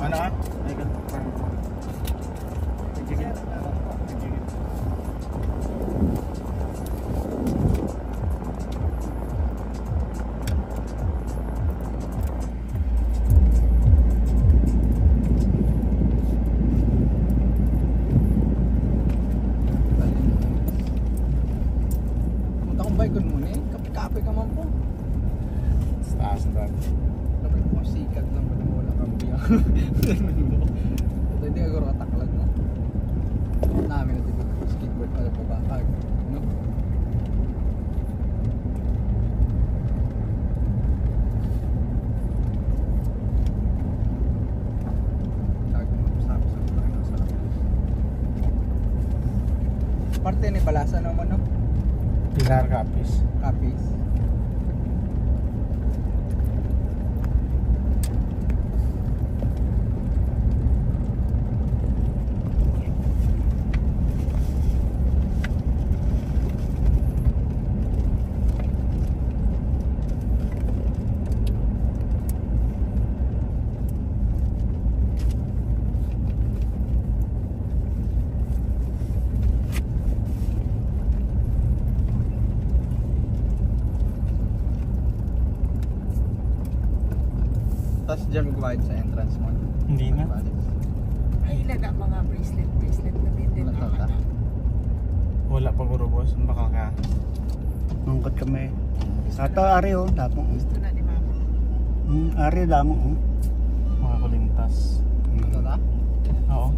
Ano ka? Ay ka. Sige. Bike muna eh, kape-kape ka man po. Taas na tayo. Dapat mo sikat lang mo na wala kang biyak. Hindi agad kataklag mo. Namin na dito skateboard pala pa bakag. No? Parte ni Balasa naman no? Pilar Capis. Kapis. Tapos dyan magbayad sa entrance mo. Hindi na. Ay, ilaga mga bracelet na din. Wala ka. Wala pa guro boss. Baka ka. Mangkot kami. Ato ari oh, tapong. Gusto na ni Mama. Ari damo oh. Mga kulintas. Wala ka? Oo.